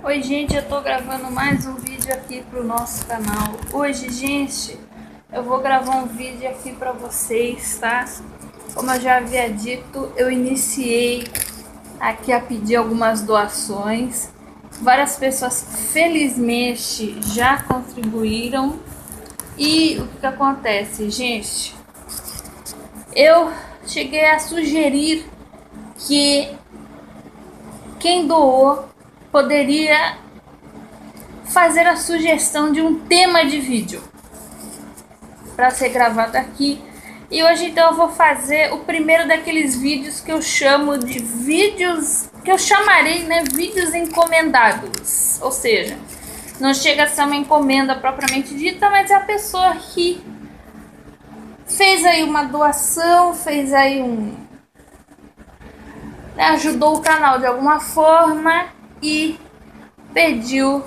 Oi gente, eu tô gravando mais um vídeo aqui pro nosso canal. Hoje, gente, eu vou gravar um vídeo aqui pra vocês, tá? Como eu já havia dito, eu iniciei aqui a pedir algumas doações. Várias pessoas felizmente já contribuíram. E o que acontece, gente? Eu cheguei a sugerir que quem doou poderia fazer a sugestão de um tema de vídeo para ser gravado aqui. E hoje então eu vou fazer o primeiro daqueles vídeos que eu chamo de vídeos, que eu chamarei, né, vídeos encomendados. Ou seja, não chega a ser uma encomenda propriamente dita, mas é a pessoa que fez aí uma doação, fez aí ajudou o canal de alguma forma e pediu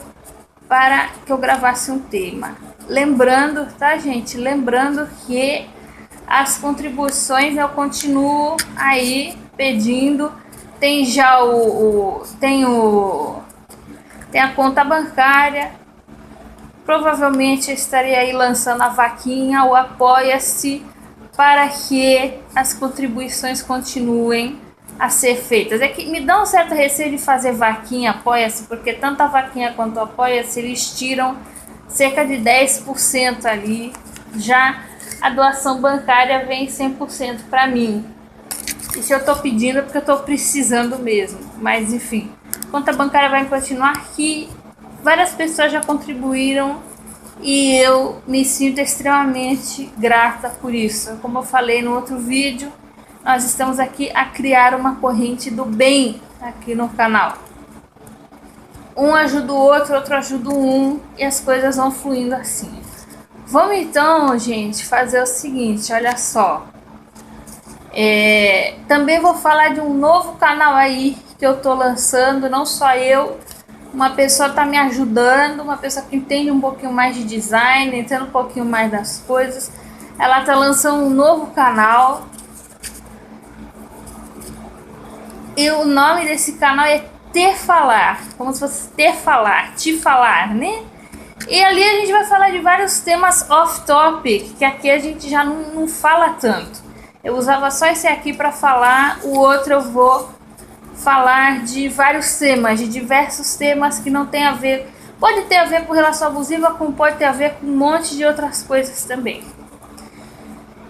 para que eu gravasse um tema. Lembrando, tá, gente? Lembrando que as contribuições eu continuo aí pedindo. Tem já tem a conta bancária. Provavelmente eu estarei aí lançando a vaquinha, o Apoia-se, para que as contribuições continuem a ser feitas. É que me dá um certo receio de fazer vaquinha, Apoia-se, porque tanto a vaquinha quanto o Apoia-se, eles tiram cerca de 10% ali. Já a doação bancária vem 100% para mim. E se eu tô pedindo é porque eu tô precisando mesmo. Mas enfim, a conta bancária vai continuar aqui. Várias pessoas já contribuíram e eu me sinto extremamente grata por isso. Como eu falei no outro vídeo, nós estamos aqui a criar uma corrente do bem aqui no canal. Um ajuda o outro, outro ajuda um e as coisas vão fluindo assim. Vamos então, gente, fazer o seguinte, olha só. Também vou falar de um novo canal aí que eu tô lançando, não só eu. Uma pessoa tá me ajudando, uma pessoa que entende um pouquinho mais de design, entende um pouquinho mais das coisas. Ela tá lançando um novo canal. E o nome desse canal é Te Falar, como se fosse ter falar, te falar, né? E ali a gente vai falar de vários temas off-topic, que aqui a gente já não fala tanto. Eu usava só esse aqui para falar, o outro eu vou falar de vários temas, de diversos temas que não tem a ver, pode ter a ver com relação abusiva, como pode ter a ver com um monte de outras coisas também.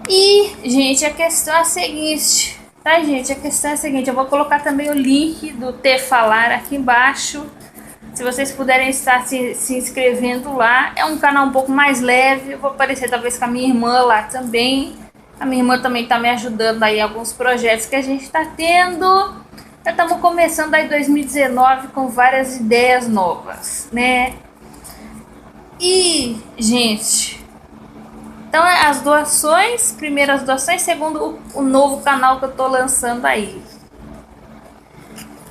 E, gente, a questão é a seguinte, tá, gente? A questão é a seguinte, eu vou colocar também o link do Te Falar aqui embaixo, se vocês puderem estar se inscrevendo lá. É um canal um pouco mais leve, eu vou aparecer talvez com a minha irmã lá também. A minha irmã também tá me ajudando aí em alguns projetos que a gente tá tendo. Já estamos começando aí 2019 com várias ideias novas, né? E, gente, então as doações, primeiro as doações, segundo o novo canal que eu tô lançando aí,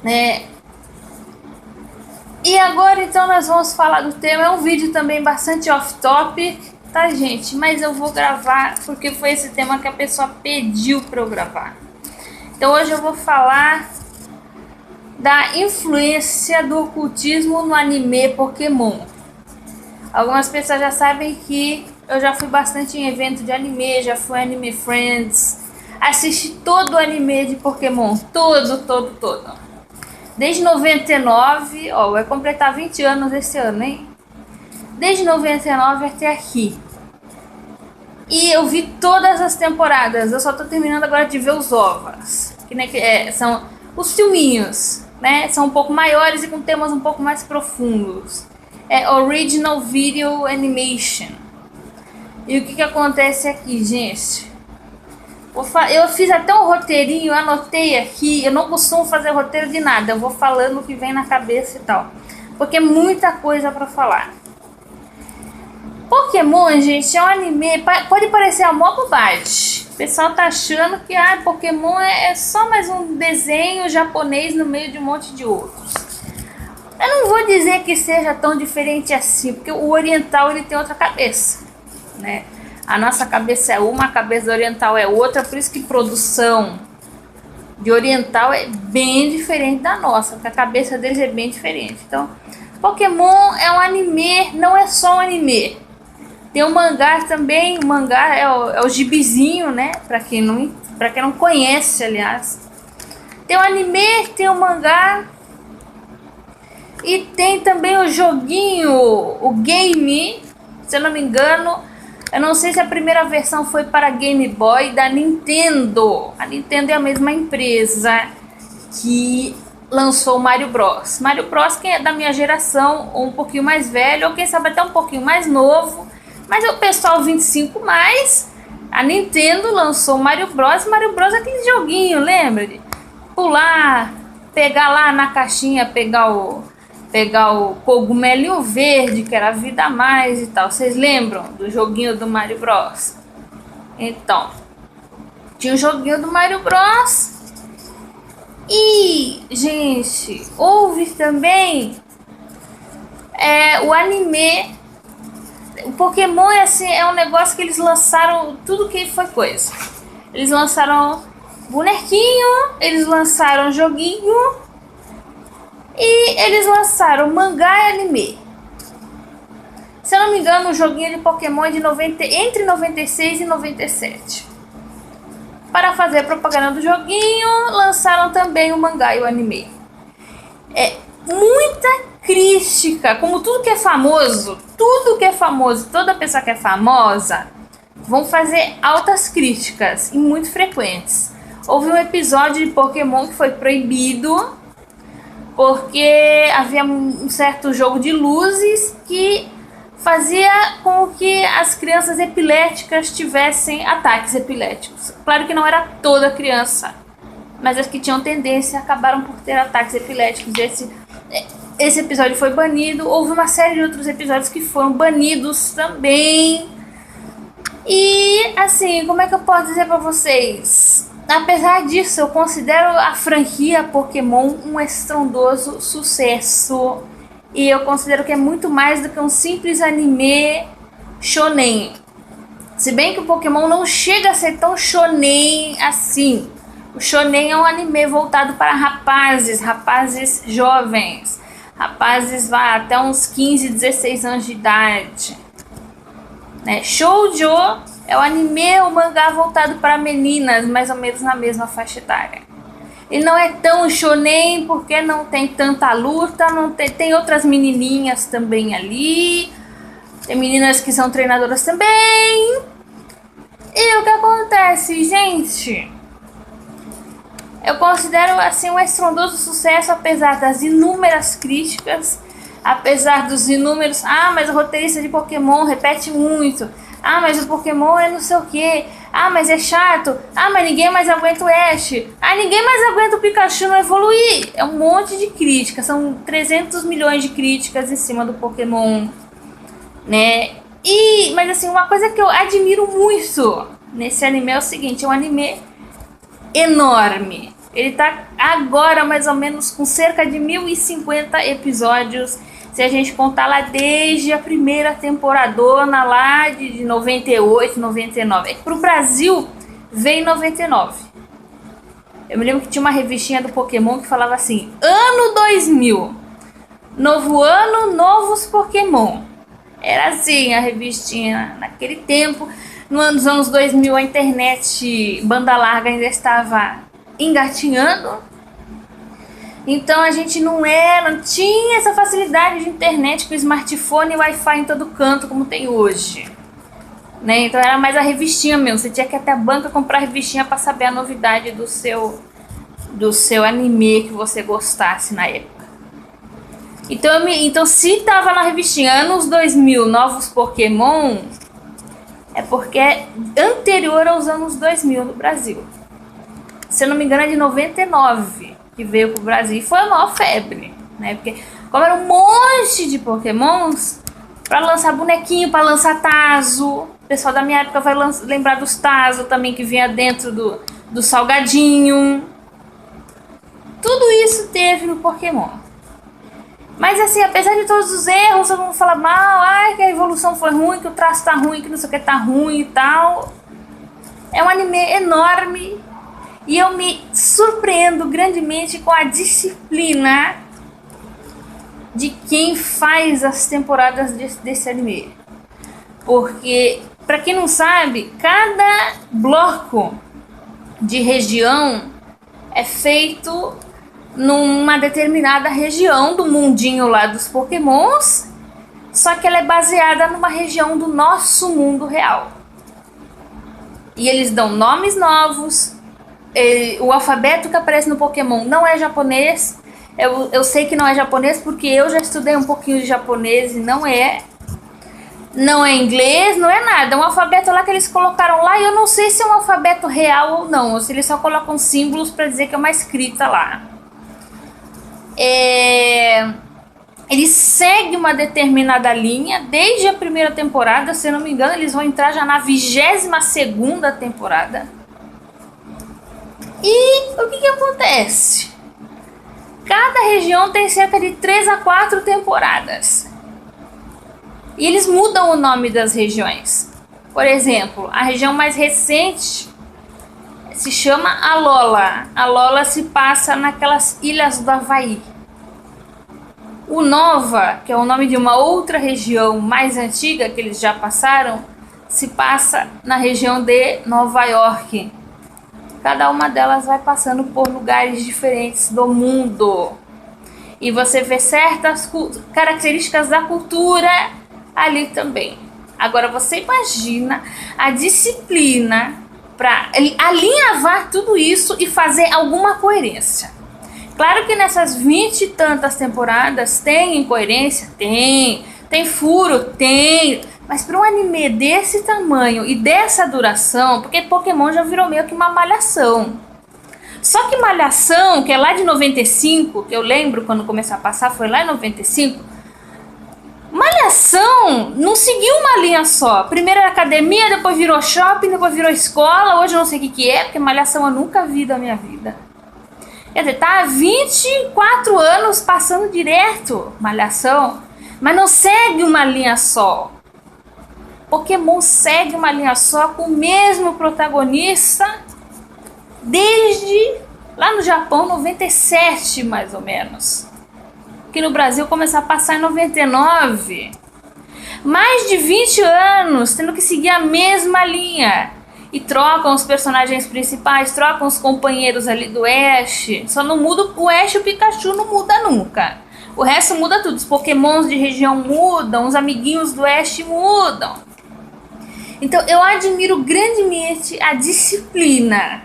né? E agora então nós vamos falar do tema, é um vídeo também bastante off-topic, tá, gente? Mas eu vou gravar porque foi esse tema que a pessoa pediu para eu gravar. Então hoje eu vou falar da influência do ocultismo no anime Pokémon. Algumas pessoas já sabem que eu já fui bastante em evento de anime, já fui Anime Friends, assisti todo o anime de Pokémon, todo. Desde 99, ó, vai completar 20 anos esse ano, hein? Desde 99 até aqui. E eu vi todas as temporadas, eu só tô terminando agora de ver os OVAs, que, né, são os filminhos, né? São um pouco maiores e com temas um pouco mais profundos. É Original Video Animation. E o que acontece aqui, gente? Eu fiz até um roteirinho, anotei aqui. Eu não costumo fazer roteiro de nada, eu vou falando o que vem na cabeça e tal, porque é muita coisa pra falar. Pokémon, gente, é um anime, pode parecer a mó bobagem. O pessoal tá achando que Pokémon é só mais um desenho japonês no meio de um monte de outros. Eu não vou dizer que seja tão diferente assim, porque o oriental ele tem outra cabeça, né? A nossa cabeça é uma, a cabeça oriental é outra, por isso que produção de oriental é bem diferente da nossa, porque a cabeça deles é bem diferente. Então, Pokémon é um anime, não é só um anime. Tem um mangá também, o mangá é o gibizinho, né? Pra quem não conhece, aliás. Tem o anime, tem o mangá. E tem também o joguinho, o game, se eu não me engano. Eu não sei se a primeira versão foi para Game Boy da Nintendo. A Nintendo é a mesma empresa que lançou o Mario Bros. Mario Bros, quem é da minha geração, ou um pouquinho mais velho, ou quem sabe até um pouquinho mais novo. Mas é o pessoal 25 mais. A Nintendo lançou o Mario Bros. Mario Bros é aquele joguinho, lembra? De pular, pegar lá na caixinha, pegar o cogumelinho verde, que era a vida a mais e tal. Vocês lembram do joguinho do Mario Bros? Então, tinha o joguinho do Mario Bros. E, gente, houve também o anime. O Pokémon é um negócio que eles lançaram tudo que foi coisa. Eles lançaram bonequinho, eles lançaram joguinho e eles lançaram mangá e anime. Se eu não me engano, o joguinho de Pokémon é de entre 96 e 97. Para fazer propaganda do joguinho, lançaram também o mangá e o anime. É muita crítica, como tudo que é famoso, toda pessoa que é famosa, vão fazer altas críticas e muito frequentes. Houve um episódio de Pokémon que foi proibido porque havia um certo jogo de luzes que fazia com que as crianças epiléticas tivessem ataques epiléticos. Claro que não era toda criança, mas as que tinham tendência acabaram por ter ataques epiléticos. Esse episódio foi banido. Houve uma série de outros episódios que foram banidos também. E assim, como é que eu posso dizer pra vocês? Apesar disso, eu considero a franquia Pokémon um estrondoso sucesso. E eu considero que é muito mais do que um simples anime shonen. Se bem que o Pokémon não chega a ser tão shonen assim. O shonen é um anime voltado para rapazes jovens. Rapazes até uns 15, 16 anos de idade. Né? Shoujo é o anime ou mangá voltado para meninas, mais ou menos na mesma faixa etária. Ele não é tão shonen porque não tem tanta luta, tem outras menininhas também ali. Tem meninas que são treinadoras também. E o que acontece, gente? Eu considero assim um estrondoso sucesso, apesar das inúmeras críticas, apesar dos inúmeros... mas o roteirista de Pokémon repete muito. Mas o Pokémon é não sei o que. Mas é chato. Mas ninguém mais aguenta o Ash. Ninguém mais aguenta o Pikachu não evoluir. É um monte de críticas. São 300 milhões de críticas em cima do Pokémon, né? Mas assim, uma coisa que eu admiro muito nesse anime é o seguinte. É um anime enorme. Ele tá agora mais ou menos com cerca de 1050 episódios. Se a gente contar lá desde a primeira temporadona lá de 98, 99. Pro Brasil veio em 99. Eu me lembro que tinha uma revistinha do Pokémon que falava assim: ano 2000, novo ano, novos Pokémon. Era assim a revistinha naquele tempo. Nos anos 2000 a internet banda larga ainda estava engatinhando. Então a gente não tinha essa facilidade de internet com smartphone e Wi-Fi em todo canto como tem hoje, né? Então era mais a revistinha mesmo. Você tinha que ir até a banca comprar a revistinha para saber a novidade do seu anime que você gostasse na época. Então se tava na revistinha anos 2000 novos Pokémon, é porque é anterior aos anos 2000 no Brasil. Se eu não me engano é de 99 que veio pro Brasil, e foi a maior febre, né? Porque como era um monte de Pokémons, para lançar bonequinho, para lançar Tazo, o pessoal da minha época vai lembrar dos Tazo também, que vinha dentro do salgadinho. Tudo isso teve no Pokémon. Mas assim, apesar de todos os erros, todo mundo fala mal, que a evolução foi ruim, que o traço tá ruim, que não sei o que tá ruim e tal. É um anime enorme. E eu me surpreendo grandemente com a disciplina de quem faz as temporadas desse anime. Porque, para quem não sabe, cada bloco de região é feito numa determinada região do mundinho lá dos Pokémons, só que ela é baseada numa região do nosso mundo real. E eles dão nomes novos. O alfabeto que aparece no Pokémon não é japonês. Eu sei que não é japonês porque eu já estudei um pouquinho de japonês e não é. Não é inglês, não é nada. É um alfabeto lá que eles colocaram lá e eu não sei se é um alfabeto real ou não. Ou se eles só colocam símbolos para dizer que é uma escrita lá. Eles seguem uma determinada linha desde a primeira temporada. Se eu não me engano, eles vão entrar já na 22ª temporada. E o que acontece? Cada região tem cerca de 3 a 4 temporadas. E eles mudam o nome das regiões. Por exemplo, a região mais recente se chama Alola. Alola se passa naquelas ilhas do Havaí. O Nova, que é o nome de uma outra região mais antiga que eles já passaram, se passa na região de Nova York. Cada uma delas vai passando por lugares diferentes do mundo. E você vê certas características da cultura ali também. Agora você imagina a disciplina para alinhavar tudo isso e fazer alguma coerência. Claro que nessas 20 e tantas temporadas tem incoerência? Tem furo? Tem. Mas para um anime desse tamanho e dessa duração, porque Pokémon já virou meio que uma malhação. Só que Malhação, que é lá de 95, que eu lembro quando começou a passar, foi lá em 95. Malhação não seguiu uma linha só. Primeiro era academia, depois virou shopping, depois virou escola. Hoje eu não sei o que é, porque Malhação eu nunca vi da minha vida. Quer dizer, tá há 24 anos passando direto Malhação, mas não segue uma linha só. Pokémon segue uma linha só com o mesmo protagonista desde lá no Japão, 97 mais ou menos. Que no Brasil começou a passar em 99. Mais de 20 anos tendo que seguir a mesma linha. E trocam os personagens principais, trocam os companheiros ali do Ash. Só não muda o Ash e o Pikachu, não muda nunca. O resto muda tudo. Os Pokémons de região mudam, os amiguinhos do Ash mudam. Então eu admiro grandemente a disciplina.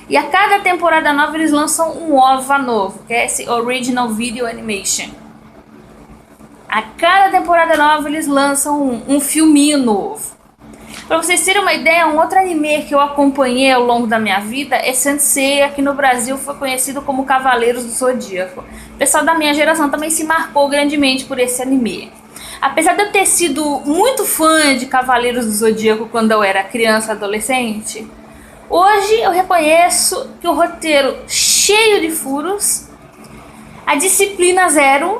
E a cada temporada nova eles lançam um OVA novo, que é esse Original Video Animation. A cada temporada nova eles lançam um filminho novo. Pra vocês terem uma ideia, um outro anime que eu acompanhei ao longo da minha vida é Saint Seiya, que no Brasil foi conhecido como Cavaleiros do Zodíaco. O pessoal da minha geração também se marcou grandemente por esse anime. Apesar de eu ter sido muito fã de Cavaleiros do Zodíaco quando eu era criança e adolescente, hoje eu reconheço que o roteiro cheio de furos, a disciplina zero,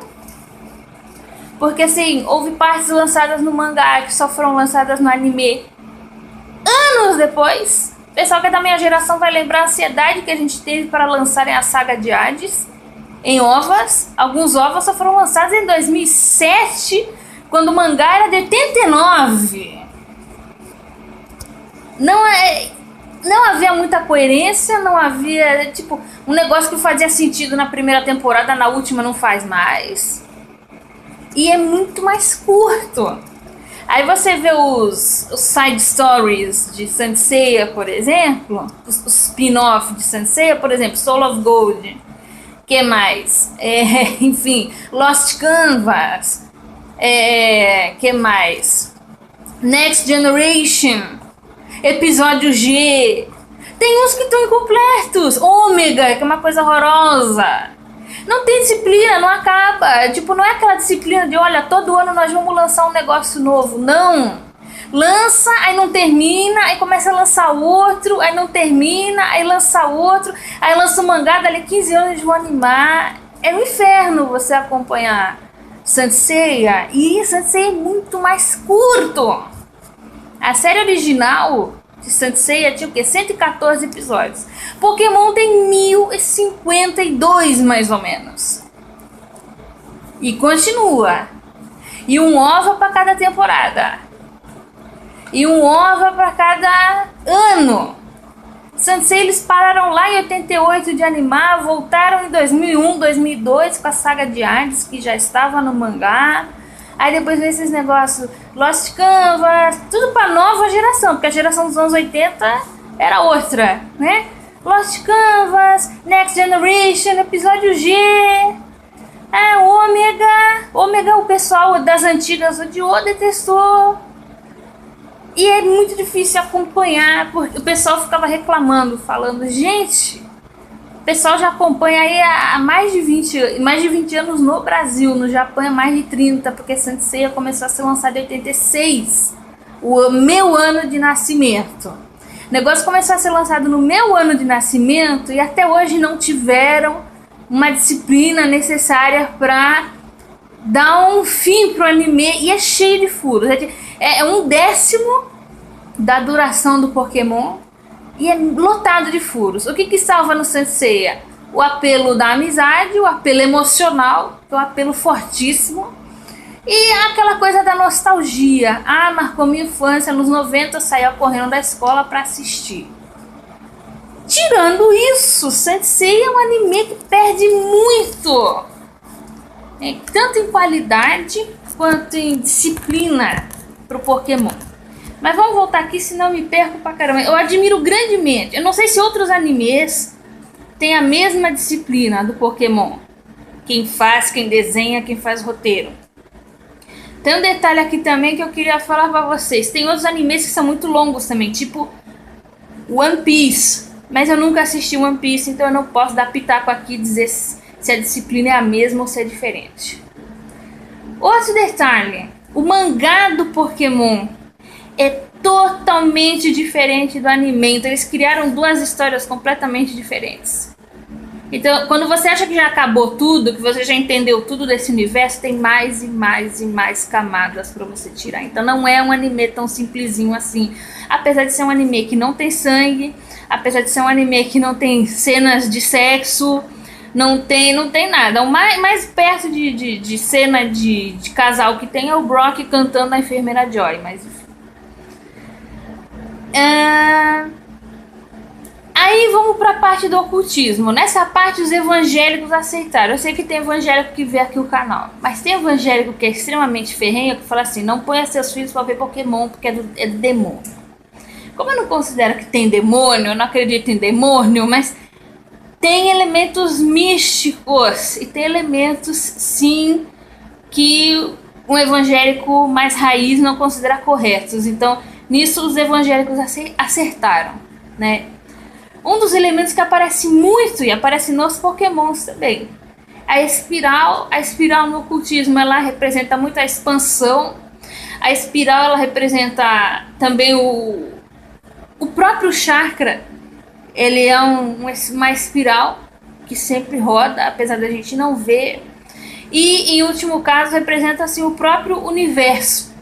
porque assim, houve partes lançadas no mangá que só foram lançadas no anime anos depois. O pessoal que é da minha geração vai lembrar a ansiedade que a gente teve para lançarem a saga de Hades em OVAs. Alguns OVAs só foram lançados em 2007, quando o mangá era de 89. Não havia muita coerência, não havia, tipo, um negócio que fazia sentido na primeira temporada, na última não faz mais. E é muito mais curto. Aí você vê os side stories de Saint Seiya, por exemplo, os spin-off de Saint Seiya, por exemplo, Soul of Gold, que mais? Enfim, Lost Canvas, que mais? Next Generation, Episódio G. Tem uns que estão incompletos. Ômega, que é uma coisa horrorosa. Não tem disciplina, não acaba. Tipo, não é aquela disciplina de, olha, todo ano nós vamos lançar um negócio novo. Não. Lança, aí não termina, aí começa a lançar outro, aí não termina, aí lança outro, aí lança um mangá, dali 15 anos eles vão animar. É um inferno você acompanhar Saint Seiya. E Saint Seiya é muito mais curto. A série original que Saint Seiya tinha o quê? 114 episódios. Pokémon tem 1052, mais ou menos. E continua. E um OVA para cada temporada. E um OVA para cada ano. Saint Seiya, eles pararam lá em 88 de animar, voltaram em 2001, 2002 com a saga de Hades, que já estava no mangá. Aí depois veio esses negócios, Lost Canvas, tudo pra nova geração, porque a geração dos anos 80 era outra, né? Lost Canvas, Next Generation, episódio G, Ômega o pessoal das antigas odiou, detestou. E é muito difícil acompanhar, porque o pessoal ficava reclamando, falando, gente, o pessoal já acompanha aí há mais de 20 anos no Brasil, no Japão é mais de 30, porque Saint Seiya começou a ser lançado em 86, o meu ano de nascimento. O negócio começou a ser lançado no meu ano de nascimento e até hoje não tiveram uma disciplina necessária para dar um fim pro anime, e é cheio de furos. É 1/10 da duração do Pokémon e é lotado de furos. O que salva no Saint Seiya? O apelo da amizade, o apelo emocional, que é um apelo fortíssimo, e aquela coisa da nostalgia. Marcou minha infância, nos 90 eu saía correndo da escola para assistir. Tirando isso, Saint Seiya é um anime que perde muito, tanto em qualidade quanto em disciplina pro Pokémon. Mas vamos voltar aqui, senão eu me perco pra caramba. Eu admiro grandemente. Eu não sei se outros animes têm a mesma disciplina do Pokémon. Quem faz, quem desenha, quem faz roteiro. Tem um detalhe aqui também que eu queria falar pra vocês. Tem outros animes que são muito longos também, tipo One Piece. Mas eu nunca assisti One Piece, então eu não posso dar pitaco aqui e dizer se a disciplina é a mesma ou se é diferente. Outro detalhe. O mangá do Pokémon é totalmente diferente do anime. Então eles criaram duas histórias completamente diferentes. Então quando você acha que já acabou tudo, que você já entendeu tudo desse universo, tem mais e mais e mais camadas para você tirar. Então não é um anime tão simplesinho assim. Apesar de ser um anime que não tem sangue, apesar de ser um anime que não tem cenas de sexo, não tem nada. O mais perto de cena de casal que tem é o Brock cantando a enfermeira Joy, mas enfim. Aí vamos pra parte do ocultismo. Nessa parte os evangélicos aceitaram. Eu sei que tem evangélico que vê aqui o canal, mas tem evangélico que é extremamente ferrenho, que fala assim, não ponha seus filhos pra ver Pokémon porque é do demônio. Como eu não considero que tem demônio, eu não acredito em demônio, mas tem elementos místicos e tem elementos, sim, que um evangélico mais raiz não considera corretos. Então, nisso os evangélicos acertaram, né? Um dos elementos que aparece muito e aparece nos Pokémons também. A espiral no ocultismo, ela representa muito a expansão. A espiral, ela representa também o próprio chakra. Ele é uma espiral que sempre roda, apesar da gente não ver. E, em último caso, representa assim, o próprio universo.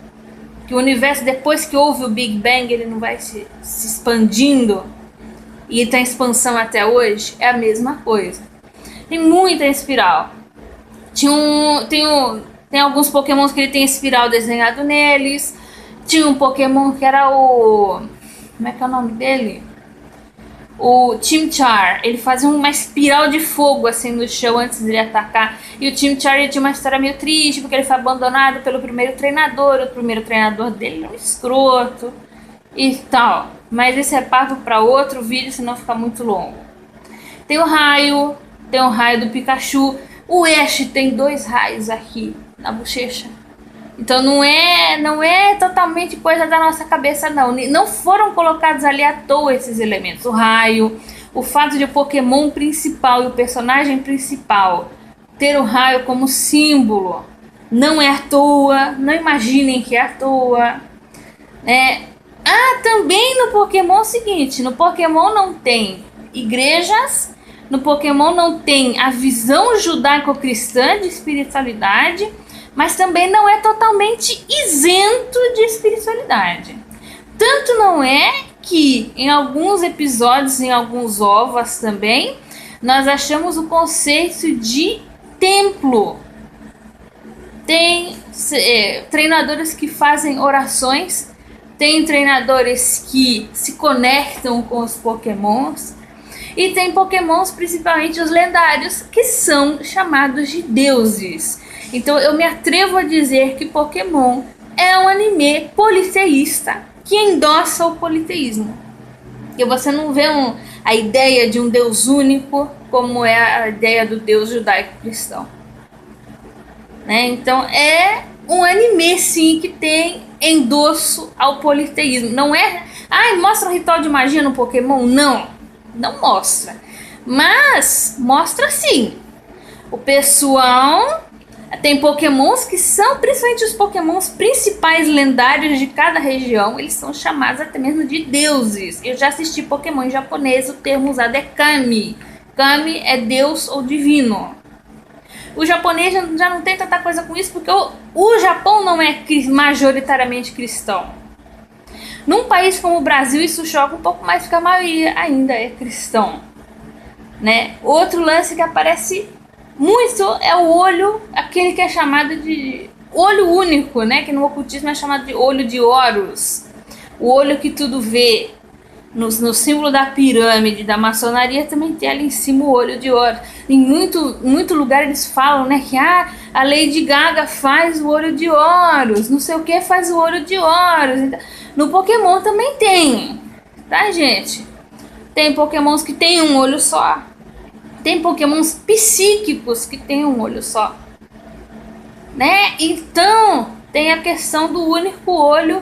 Que o universo, depois que houve o Big Bang, ele não vai se expandindo. E tem expansão até hoje. É a mesma coisa. Tem muita espiral. Tem alguns Pokémons que ele tem espiral desenhado neles. Tinha um Pokémon que era o... Como é que é o nome dele? O Chimchar. Ele fazia uma espiral de fogo assim no chão antes de ele atacar. E o Chimchar, ele tinha uma história meio triste, porque ele foi abandonado pelo primeiro treinador. O primeiro treinador dele era um escroto e tal. Mas esse é papo para outro vídeo, senão fica muito longo. Tem o raio do Pikachu. O Ash tem 2 raios aqui na bochecha. Então não é totalmente coisa da nossa cabeça, não. Não foram colocados ali à toa esses elementos. O raio, o fato de o Pokémon principal e o personagem principal ter o raio como símbolo, não é à toa. Não imaginem que é à toa. Também no Pokémon é o seguinte, no Pokémon não tem igrejas, no Pokémon não tem a visão judaico-cristã de espiritualidade, mas também não é totalmente isento de espiritualidade. Tanto não é que em alguns episódios, em alguns ovas também, nós achamos o conceito de templo. Tem treinadores que fazem orações, tem treinadores que se conectam com os pokémons, e tem pokémons, principalmente os lendários, que são chamados de deuses. Então eu me atrevo a dizer que Pokémon é um anime politeísta que endossa o politeísmo. E você não vê a ideia de um deus único como é a ideia do deus judaico-cristão. Né? Então é um anime sim que tem endosso ao politeísmo. Não é, mostra um ritual de magia no Pokémon? Não mostra. Mas mostra sim. O pessoal tem Pokémons que são, principalmente os Pokémons principais lendários de cada região, eles são chamados até mesmo de deuses. Eu já assisti Pokémon em japonês, o termo usado é Kami. Kami é deus ou divino. O japonês já não tem tanta coisa com isso, porque o Japão não é majoritariamente cristão. Num país como o Brasil, isso choca um pouco mais, porque a maioria ainda é cristão. Né? Outro lance que aparece muito é o olho, aquele que é chamado de olho único, né? Que no ocultismo é chamado de olho de Horus. O olho que tudo vê. No símbolo da pirâmide da maçonaria também tem ali em cima o olho de Horus. Em muito lugar eles falam, né, que a Lady Gaga faz o olho de Horus, não sei o que faz o olho de Horus. Então, no Pokémon também tem, tá, gente? Tem Pokémons que tem um olho só. Tem Pokémons psíquicos que tem um olho só. Né? Então, tem a questão do único olho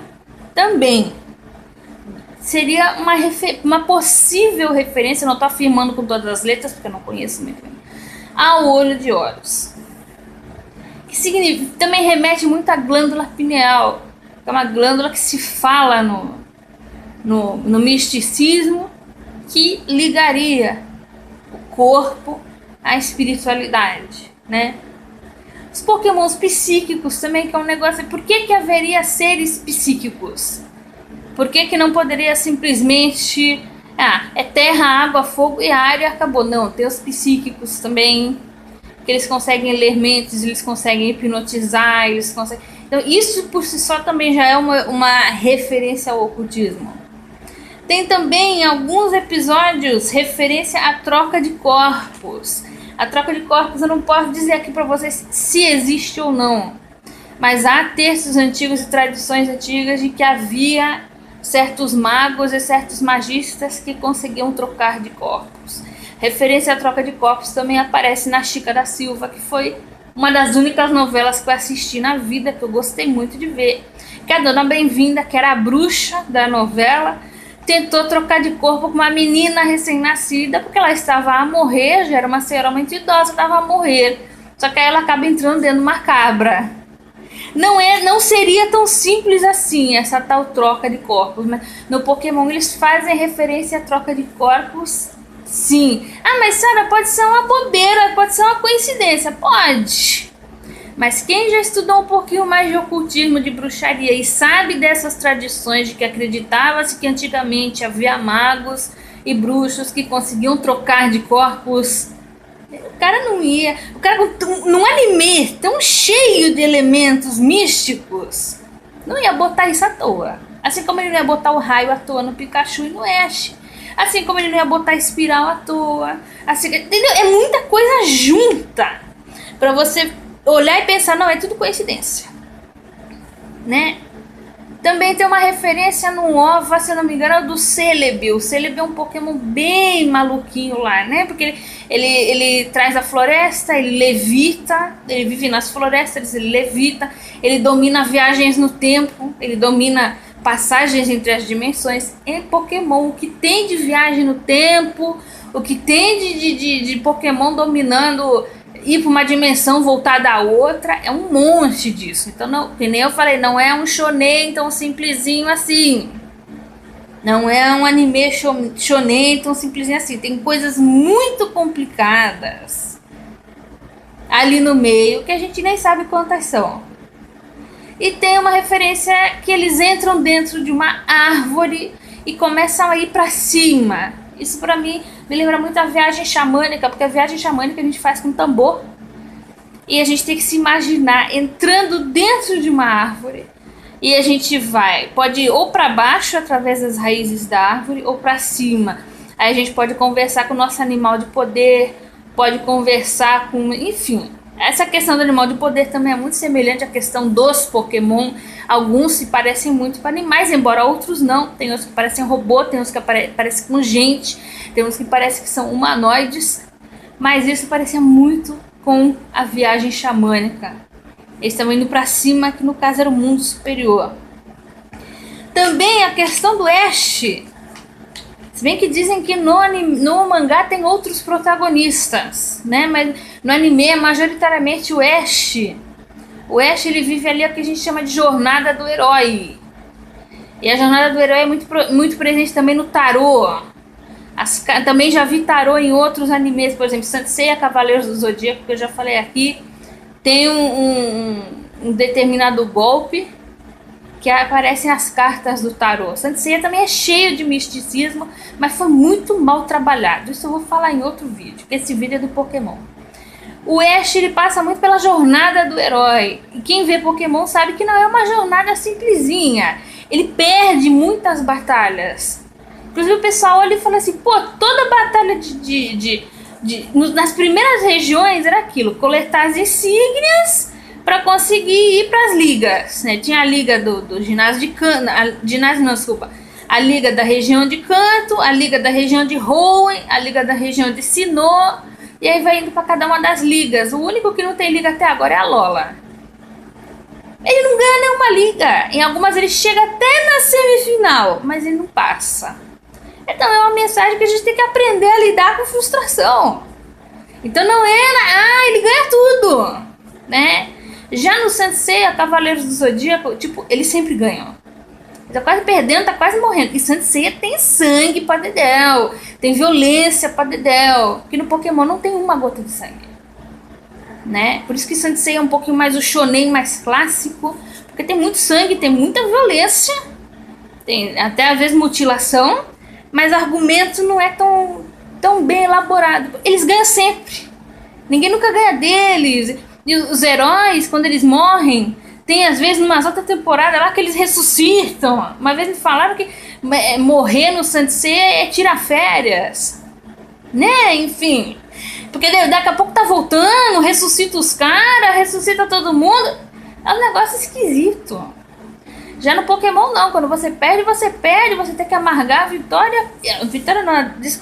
também. Seria uma possível referência, não estou afirmando com todas as letras, porque eu não conheço muito bem, ao olho de Horus. Que significa, também remete muito à glândula pineal, que é uma glândula que se fala no misticismo, que ligaria o corpo à espiritualidade, né? Os Pokémons psíquicos também, que é um negócio. Por que haveria seres psíquicos? Por que não poderia simplesmente... é terra, água, fogo e ar e acabou? Não, tem os psíquicos também, que eles conseguem ler mentes, eles conseguem hipnotizar, eles conseguem... Então isso por si só também já é uma referência ao ocultismo. Tem também em alguns episódios referência à troca de corpos. A troca de corpos eu não posso dizer aqui para vocês se existe ou não, mas há textos antigos e tradições antigas de que havia certos magos e certos magistas que conseguiam trocar de corpos. Referência à troca de corpos também aparece na Chica da Silva, que foi uma das únicas novelas que eu assisti na vida, que eu gostei muito de ver. Que a Dona Bem-vinda, que era a bruxa da novela, tentou trocar de corpo com uma menina recém-nascida, porque ela estava a morrer, já era uma senhora muito idosa, estava a morrer. Só que aí ela acaba entrando dentro de uma cabra. Não seria tão simples assim essa tal troca de corpos, mas no Pokémon eles fazem referência à troca de corpos, sim. Mas Sara, pode ser uma bobeira, pode ser uma coincidência, pode. Mas quem já estudou um pouquinho mais de ocultismo, de bruxaria e sabe dessas tradições de que acreditava-se que antigamente havia magos e bruxos que conseguiam trocar de corpos, o cara não ia... O cara num anime tão cheio de elementos místicos não ia botar isso à toa. Assim como ele não ia botar o raio à toa no Pikachu e no Ash. Assim como ele não ia botar espiral à toa. Assim, entendeu? É muita coisa junta pra você olhar e pensar, não, é tudo coincidência, né? Também tem uma referência no OVA, se eu não me engano, do Celebi. O Celebi é um Pokémon bem maluquinho lá, né? Porque ele traz a floresta, ele levita, ele vive nas florestas, ele levita, ele domina viagens no tempo, ele domina passagens entre as dimensões. É Pokémon, o que tem de viagem no tempo, o que tem de Pokémon dominando... ir para uma dimensão voltada a outra, é um monte disso. Então, não, que nem eu falei, não é um shonen tão simplesinho assim. Não é um anime shonen tão simplesinho assim. Tem coisas muito complicadas ali no meio que a gente nem sabe quantas são. E tem uma referência que eles entram dentro de uma árvore e começam a ir para cima. Isso para mim me lembra muito a viagem xamânica, porque a viagem xamânica a gente faz com tambor. E a gente tem que se imaginar entrando dentro de uma árvore. E a gente pode ir ou para baixo através das raízes da árvore ou para cima. Aí a gente pode conversar com o nosso animal de poder, pode conversar com... Enfim, essa questão do animal de poder também é muito semelhante à questão dos Pokémon. Alguns se parecem muito com animais, embora outros não. Tem uns que parecem robô, tem uns que parecem com gente, tem uns que parecem que são humanoides. Mas isso parecia muito com a viagem xamânica. Eles estão indo para cima, que no caso era o mundo superior. Também a questão do Ash. Se bem que dizem que no mangá tem outros protagonistas, né? Mas no anime é majoritariamente o Ash. O Ash, ele vive ali o que a gente chama de jornada do herói. E a jornada do herói é muito presente também no tarô. Também já vi tarô em outros animes, por exemplo, Saint Seiya Cavaleiros do Zodíaco, que eu já falei aqui. Tem um determinado golpe que aparecem as cartas do tarô. Saint Seiya também é cheio de misticismo, mas foi muito mal trabalhado. Isso eu vou falar em outro vídeo, que esse vídeo é do Pokémon. O Ash, ele passa muito pela jornada do herói. E quem vê Pokémon sabe que não é uma jornada simplesinha. Ele perde muitas batalhas. Inclusive o pessoal olha e fala assim, pô, toda batalha nas primeiras regiões era aquilo, coletar as insígnias para conseguir ir para as ligas, né? Tinha a liga do ginásio de Kanto, a liga da região de Kanto, a liga da região de Hoenn, a liga da região de Sinnoh, e aí vai indo para cada uma das ligas. O único que não tem liga até agora é a Lola. Ele não ganha nenhuma liga, em algumas ele chega até na semifinal, mas ele não passa. Então é uma mensagem que a gente tem que aprender a lidar com frustração. Então não é, ele ganha tudo, né? Já no Saint Seiya, Cavaleiros do Zodíaco, tipo, eles sempre ganham. Tá quase perdendo, tá quase morrendo. E Saint Seiya tem sangue pra dedéu, tem violência pra dedéu, que no Pokémon não tem uma gota de sangue, né? Por isso que Saint Seiya é um pouquinho mais o shonen mais clássico, porque tem muito sangue, tem muita violência, tem até às vezes mutilação, mas o argumento não é tão bem elaborado. Eles ganham sempre. Ninguém nunca ganha deles. E os heróis, quando eles morrem, tem às vezes numa outra temporada lá que eles ressuscitam. Uma vez me falaram que morrer no Saint Seiya é tirar férias, né? Enfim, porque daqui a pouco tá voltando, ressuscita os caras, ressuscita todo mundo. É um negócio esquisito. Já no Pokémon não, quando você perde, você tem que amargar a vitória.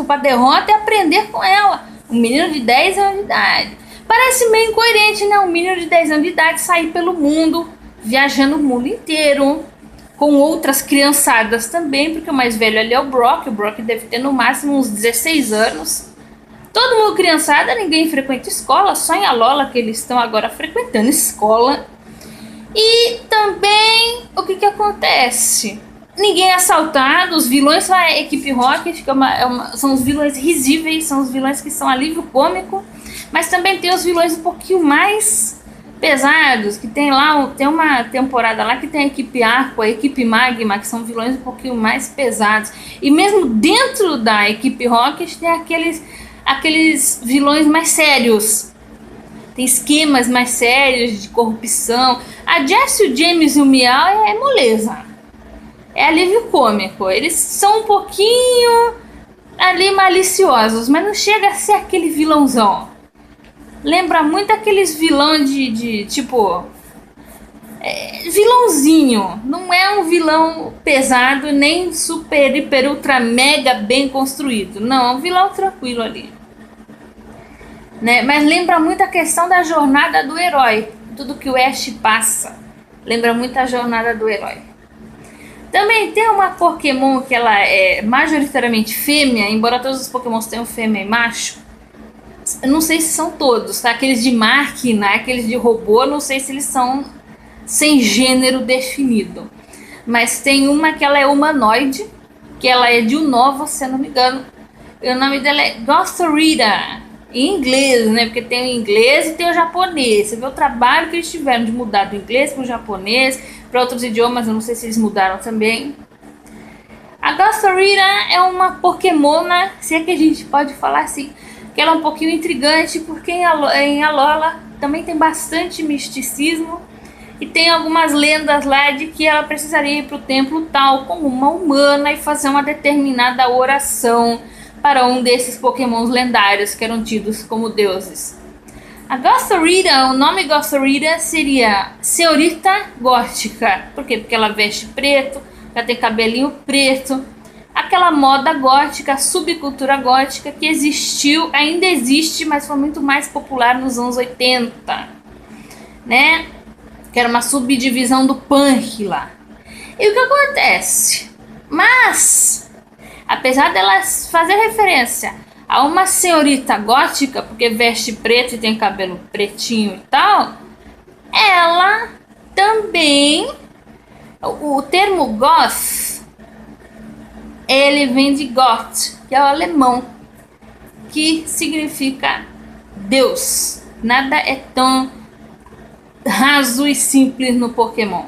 A derrota e aprender com ela. Um menino de 10 anos de idade. Parece meio incoerente, né? Um menino de 10 anos de idade sair pelo mundo, viajando o mundo inteiro, com outras criançadas também, porque o mais velho ali é o Brock deve ter no máximo uns 16 anos. Todo mundo criançada, ninguém frequenta escola, só em Alola que eles estão agora frequentando escola. E também, o que acontece? Ninguém é assaltado, os vilões são a equipe Rocket, que são os vilões risíveis, são os vilões que são alívio cômico, mas também tem os vilões um pouquinho mais pesados, que tem uma temporada lá que tem a equipe Arco, a equipe Magma, que são vilões um pouquinho mais pesados. E mesmo dentro da equipe Rocket tem aqueles vilões mais sérios. Tem esquemas mais sérios de corrupção. A Jessie, o James e o Meow é moleza. É alívio cômico. Eles são um pouquinho ali maliciosos, mas não chega a ser aquele vilãozão. Lembra muito aqueles vilão de tipo... vilãozinho. Não é um vilão pesado, nem super, hiper, ultra, mega bem construído. Não, é um vilão tranquilo ali. Né? Mas lembra muito a questão da jornada do herói. Tudo que o Ash passa. Lembra muito a jornada do herói. Também tem uma Pokémon que ela é majoritariamente fêmea, embora todos os Pokémons tenham fêmea e macho. Eu não sei se são todos, tá? Aqueles de máquina, aqueles de robô, não sei se eles são sem gênero definido. Mas tem uma que ela é humanoide, que ela é de Unova, se eu não me engano. E o nome dela é Gothorita, em inglês, né? Porque tem o inglês e tem o japonês. Você vê o trabalho que eles tiveram de mudar do inglês para o japonês, para outros idiomas, eu não sei se eles mudaram também. A Gothorita é uma Pokémona, se é que a gente pode falar assim, que ela é um pouquinho intrigante, porque em Alola também tem bastante misticismo, e tem algumas lendas lá de que ela precisaria ir para o templo tal como uma humana e fazer uma determinada oração para um desses Pokémons lendários que eram tidos como deuses. A Gothorita, o nome Gothorita seria Senhorita Gótica. Por quê? Porque ela veste preto, ela tem cabelinho preto. Aquela moda gótica, subcultura gótica que existiu, ainda existe, mas foi muito mais popular nos anos 80, né? Que era uma subdivisão do punk lá. E o que acontece? Mas, apesar delas fazer referência a uma senhorita gótica, porque veste preto e tem cabelo pretinho e tal, ela também, o termo goth, ele vem de Gott, que é o alemão, que significa Deus. Nada é tão raso e simples no Pokémon.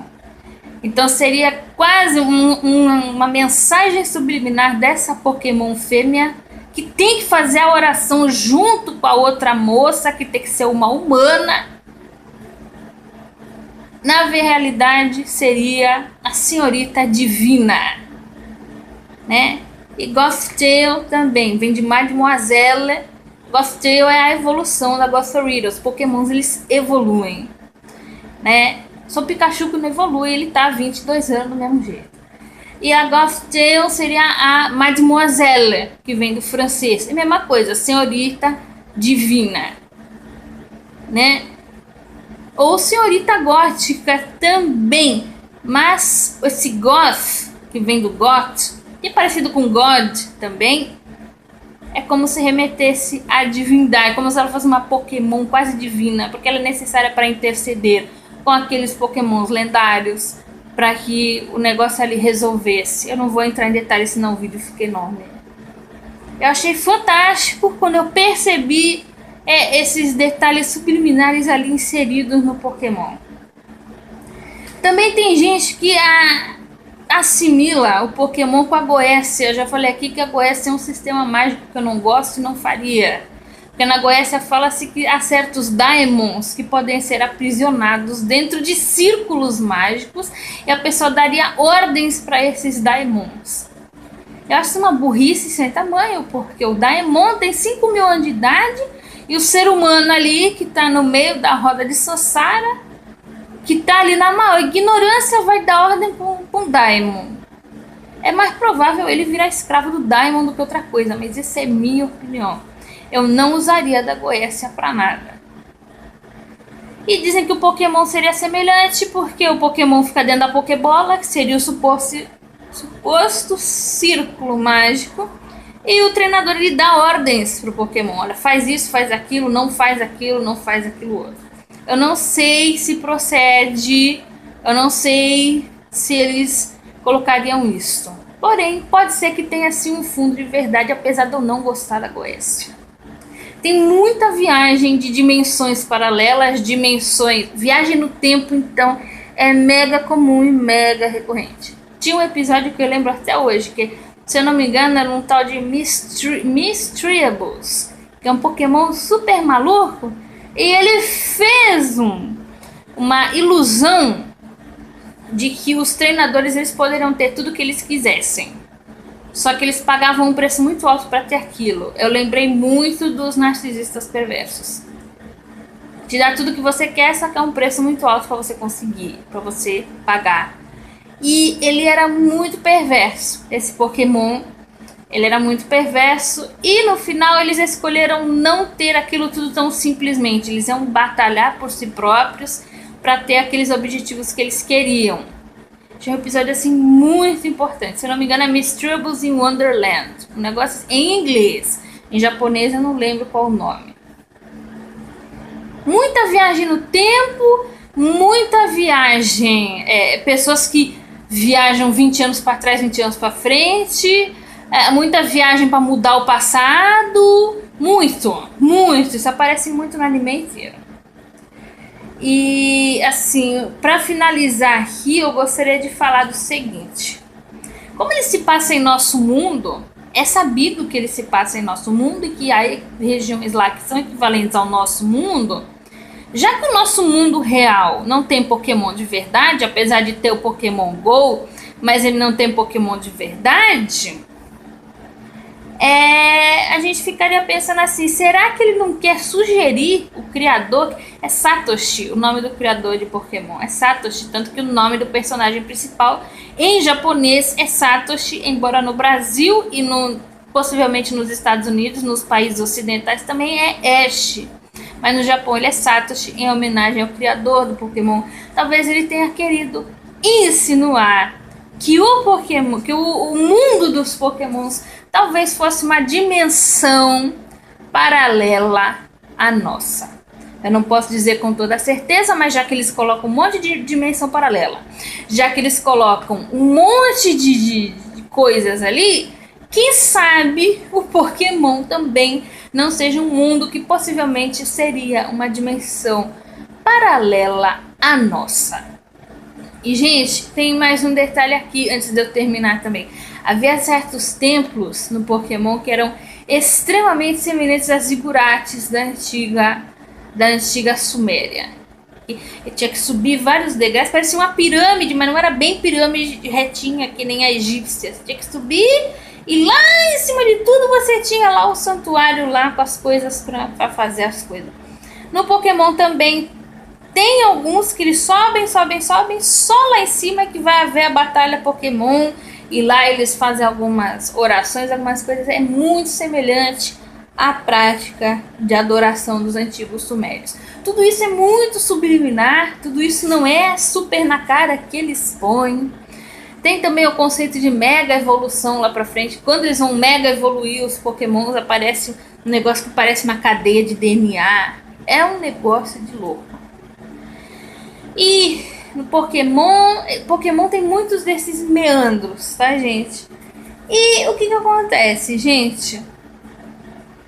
Então seria quase uma mensagem subliminar dessa Pokémon fêmea que tem que fazer a oração junto com a outra moça, que tem que ser uma humana. Na realidade seria a senhorita divina, né? E Gothitail também vem de Mademoiselle. Gothitail é a evolução da Gothorita. Os Pokémons eles evoluem, né? Só o Pikachu que não evolui, ele tá há 22 anos do mesmo jeito. E a Gothitail seria a Mademoiselle, que vem do francês. É a mesma coisa, senhorita divina, né? Ou senhorita gótica também. Mas esse goth, que vem do goth, que é parecido com God também, é como se remetesse à divindade, como se ela fosse uma Pokémon quase divina, porque ela é necessária para interceder com aqueles Pokémons lendários para que o negócio ali resolvesse. Eu não vou entrar em detalhes, senão o vídeo fica enorme. Eu achei fantástico quando eu percebi esses detalhes subliminares ali inseridos no Pokémon. Também tem gente que assimila o Pokémon com a Goécia. Eu já falei aqui que a Goécia é um sistema mágico que eu não gosto e não faria. Porque na Goécia fala-se que há certos Daemons que podem ser aprisionados dentro de círculos mágicos e a pessoa daria ordens para esses Daemons. Eu acho uma burrice sem tamanho, porque o Daemon tem 5 mil anos de idade e o ser humano ali que está no meio da roda de Sossara, que está ali na maior ignorância, vai dar ordem para um Daemon. É mais provável ele virar escravo do Daemon do que outra coisa, mas essa é minha opinião. Eu não usaria da Goécia para nada. E dizem que o Pokémon seria semelhante, porque o Pokémon fica dentro da Pokébola, que seria o suposto círculo mágico, e o treinador ele dá ordens pro Pokémon. Olha, faz isso, faz aquilo, não faz aquilo, não faz aquilo outro. Eu não sei se procede, eu não sei se eles colocariam isso. Porém, pode ser que tenha assim um fundo de verdade, apesar de eu não gostar da Goécia. Tem muita viagem de dimensões paralelas, viagem no tempo, então é mega comum e mega recorrente. Tinha um episódio que eu lembro até hoje, que se eu não me engano era um tal de Misdreables, que é um Pokémon super maluco, e ele fez uma ilusão de que os treinadores eles poderiam ter tudo que eles quisessem. Só que eles pagavam um preço muito alto para ter aquilo. Eu lembrei muito dos narcisistas perversos. Te dar tudo que você quer, só que é um preço muito alto para você conseguir, para você pagar. E ele era muito perverso, esse Pokémon. Ele era muito perverso. E no final eles escolheram não ter aquilo tudo tão simplesmente. Eles iam batalhar por si próprios para ter aqueles objetivos que eles queriam. Tinha um episódio assim muito importante. Se eu não me engano é Misdreables in Wonderland. Um negócio em inglês. Em japonês eu não lembro qual o nome. Muita viagem no tempo. Muita viagem. Pessoas que viajam 20 anos para trás, 20 anos para frente. Muita viagem para mudar o passado. Muito. Isso aparece muito no anime inteiro. E assim, para finalizar aqui, eu gostaria de falar do seguinte. Como ele se passa em nosso mundo, é sabido que ele se passa em nosso mundo e que há regiões lá que são equivalentes ao nosso mundo. Já que o nosso mundo real não tem Pokémon de verdade, apesar de ter o Pokémon GO, mas ele não tem Pokémon de verdade, a gente ficaria pensando assim, será que ele não quer sugerir o criador? É Satoshi, o nome do criador de Pokémon, é Satoshi, tanto que o nome do personagem principal em japonês é Satoshi, embora no Brasil e possivelmente nos Estados Unidos, nos países ocidentais também é Ash. Mas no Japão ele é Satoshi, em homenagem ao criador do Pokémon. Talvez ele tenha querido insinuar que o Pokémon, que o mundo dos Pokémons talvez fosse uma dimensão paralela à nossa. Eu não posso dizer com toda certeza, mas já que eles colocam um monte de dimensão paralela, já que eles colocam um monte de coisas ali, quem sabe o Pokémon também não seja um mundo que possivelmente seria uma dimensão paralela à nossa. E, gente, tem mais um detalhe aqui antes de eu terminar também. Havia certos templos no Pokémon que eram extremamente semelhantes às zigurates da antiga Suméria. E tinha que subir vários degraus, parecia uma pirâmide, mas não era bem pirâmide retinha que nem a egípcia. Você tinha que subir e lá em cima de tudo você tinha lá o santuário lá com as coisas para fazer as coisas. No Pokémon também tem alguns que eles sobem, só lá em cima que vai haver a batalha Pokémon e lá eles fazem algumas orações, algumas coisas. É muito semelhante à prática de adoração dos antigos sumérios. Tudo isso é muito subliminar, tudo isso não é super na cara que eles põem. Tem também o conceito de mega evolução lá pra frente. Quando eles vão mega evoluir os Pokémons, aparece um negócio que parece uma cadeia de DNA. É um negócio de louco. E no Pokémon tem muitos desses meandros, tá, gente? E o que acontece, gente?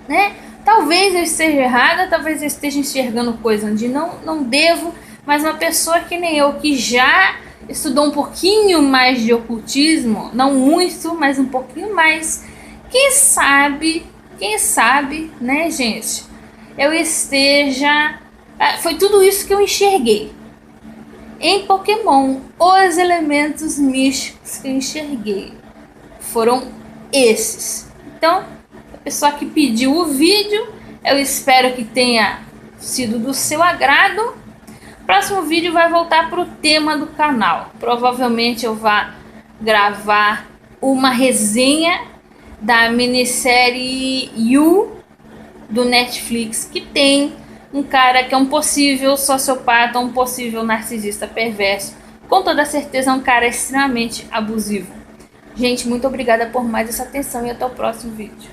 Né? Talvez eu esteja errada, talvez eu esteja enxergando coisa onde não devo, mas uma pessoa que nem eu, que já estudou um pouquinho mais de ocultismo, não muito, mas um pouquinho mais, quem sabe, né, gente, eu esteja... Foi tudo isso que eu enxerguei em Pokémon. Os elementos místicos que eu enxerguei foram esses. Então, a pessoa que pediu o vídeo, eu espero que tenha sido do seu agrado. Próximo vídeo vai voltar para o tema do canal. Provavelmente eu vá gravar uma resenha da minissérie You do Netflix, que tem um cara que é um possível sociopata, um possível narcisista perverso. Com toda certeza é um cara extremamente abusivo. Gente, muito obrigada por mais essa atenção e até o próximo vídeo.